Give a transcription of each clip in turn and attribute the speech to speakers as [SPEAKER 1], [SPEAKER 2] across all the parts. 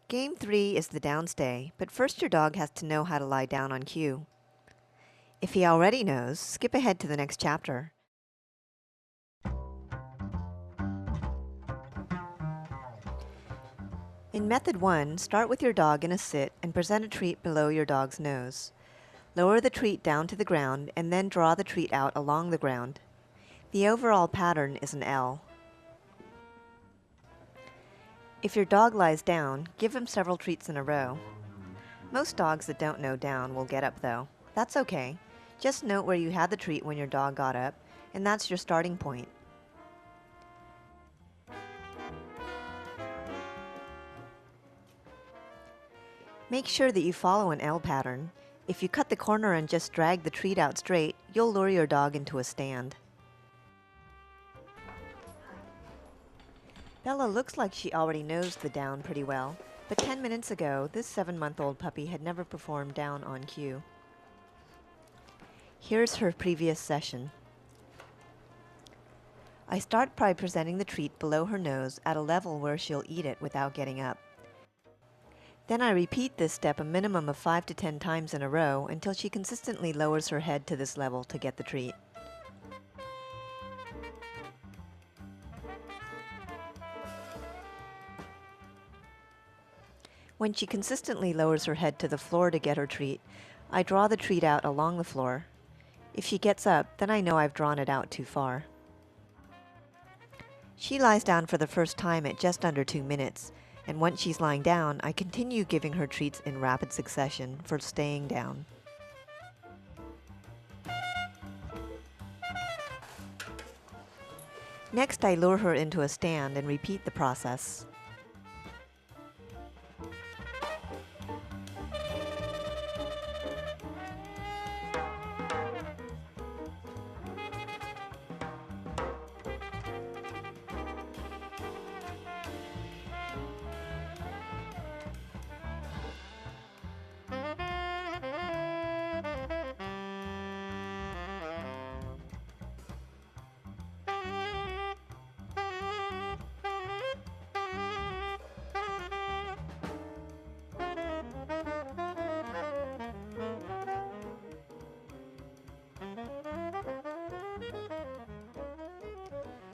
[SPEAKER 1] Game 3 is the downstay, but first your dog has to know how to lie down on cue. If he already knows, skip ahead to the next chapter. In Method 1, start with your dog in a sit and present a treat below your dog's nose. Lower the treat down to the ground and then draw the treat out along the ground. The overall pattern is an L. If your dog lies down, give him several treats in a row. Most dogs that don't know down will get up though. That's okay. Just note where you had the treat when your dog got up, and that's your starting point. Make sure that you follow an L pattern. If you cut the corner and just drag the treat out straight, you'll lure your dog into a stand. Bella looks like she already knows the down pretty well, but 10 minutes ago, this 7-month-old puppy had never performed down on cue. Here's her previous session. I start by presenting the treat below her nose at a level where she'll eat it without getting up. Then I repeat this step a minimum of 5 to 10 times in a row until she consistently lowers her head to this level to get the treat. When she consistently lowers her head to the floor to get her treat, I draw the treat out along the floor. If she gets up, then I know I've drawn it out too far. She lies down for the first time at just under 2 minutes, and once she's lying down, I continue giving her treats in rapid succession for staying down. Next, I lure her into a stand and repeat the process.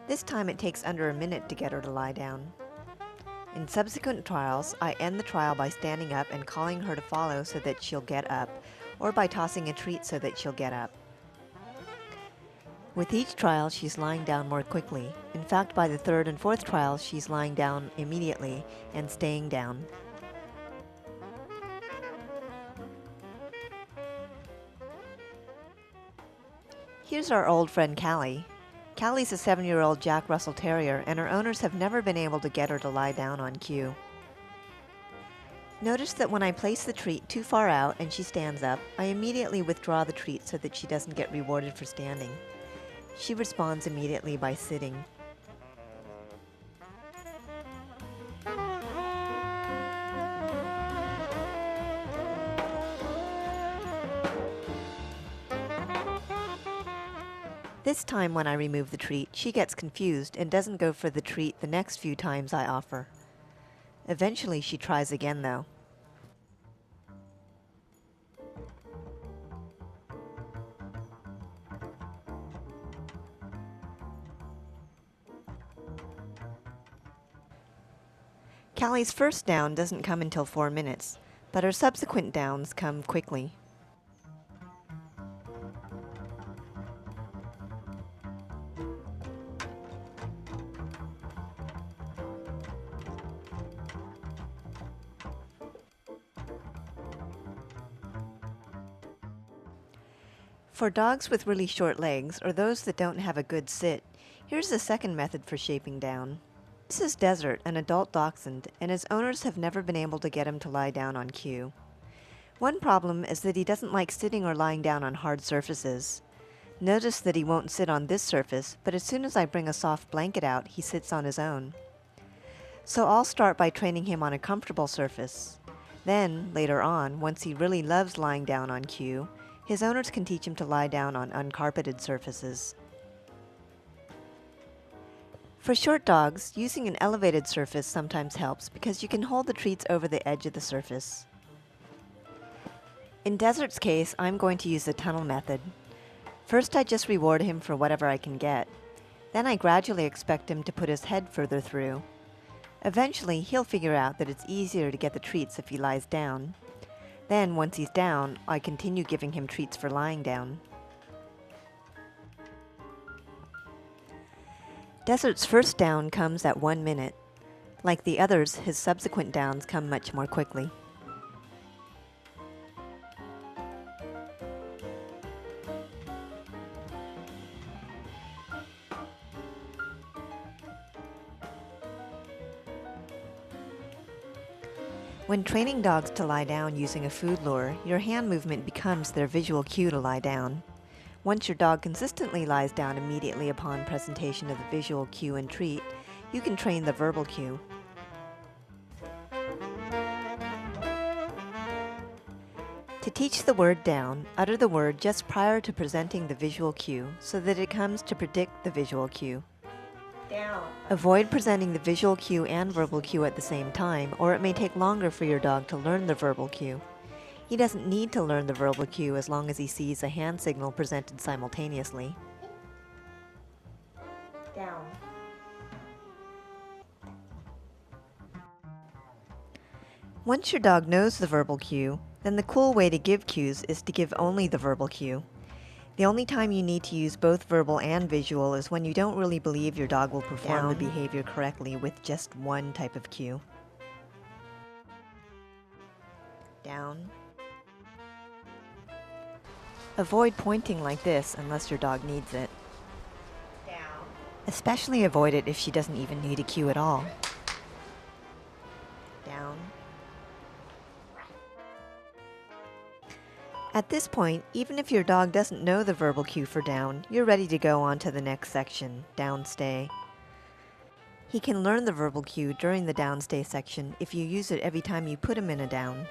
[SPEAKER 1] This time it takes under a minute to get her to lie down. In subsequent trials, I end the trial by standing up and calling her to follow so that she'll get up, or by tossing a treat so that she'll get up. With each trial, she's lying down more quickly. In fact, by the third and fourth trials, she's lying down immediately and staying down. Here's our old friend Callie. Callie's a 7-year-old Jack Russell Terrier, and her owners have never been able to get her to lie down on cue. Notice that when I place the treat too far out and she stands up, I immediately withdraw the treat so that she doesn't get rewarded for standing. She responds immediately by sitting. This time when I remove the treat, she gets confused and doesn't go for the treat the next few times I offer. Eventually she tries again though. Callie's first down doesn't come until 4 minutes, but her subsequent downs come quickly. For dogs with really short legs, or those that don't have a good sit, here's a second method for shaping down. This is Desert, an adult dachshund, and his owners have never been able to get him to lie down on cue. One problem is that he doesn't like sitting or lying down on hard surfaces. Notice that he won't sit on this surface, but as soon as I bring a soft blanket out, he sits on his own. So I'll start by training him on a comfortable surface. Then, later on, once he really loves lying down on cue, his owners can teach him to lie down on uncarpeted surfaces. For short dogs, using an elevated surface sometimes helps because you can hold the treats over the edge of the surface. In Desert's case, I'm going to use the tunnel method. First, I just reward him for whatever I can get. Then I gradually expect him to put his head further through. Eventually, he'll figure out that it's easier to get the treats if he lies down. Then, once he's down, I continue giving him treats for lying down. Desert's first down comes at 1 minute. Like the others, his subsequent downs come much more quickly. When training dogs to lie down using a food lure, your hand movement becomes their visual cue to lie down. Once your dog consistently lies down immediately upon presentation of the visual cue and treat, you can train the verbal cue. To teach the word down, utter the word just prior to presenting the visual cue so that it comes to predict the visual cue. Down. Avoid presenting the visual cue and verbal cue at the same time, or it may take longer for your dog to learn the verbal cue. He doesn't need to learn the verbal cue as long as he sees a hand signal presented simultaneously. Down. Once your dog knows the verbal cue, then the cool way to give cues is to give only the verbal cue. The only time you need to use both verbal and visual is when you don't really believe your dog will perform the behavior correctly with just one type of cue. Down. Avoid pointing like this unless your dog needs it. Down. Especially avoid it if she doesn't even need a cue at all. Down. At this point, even if your dog doesn't know the verbal cue for down, you're ready to go on to the next section, down stay. He can learn the verbal cue during the down stay section if you use it every time you put him in a down.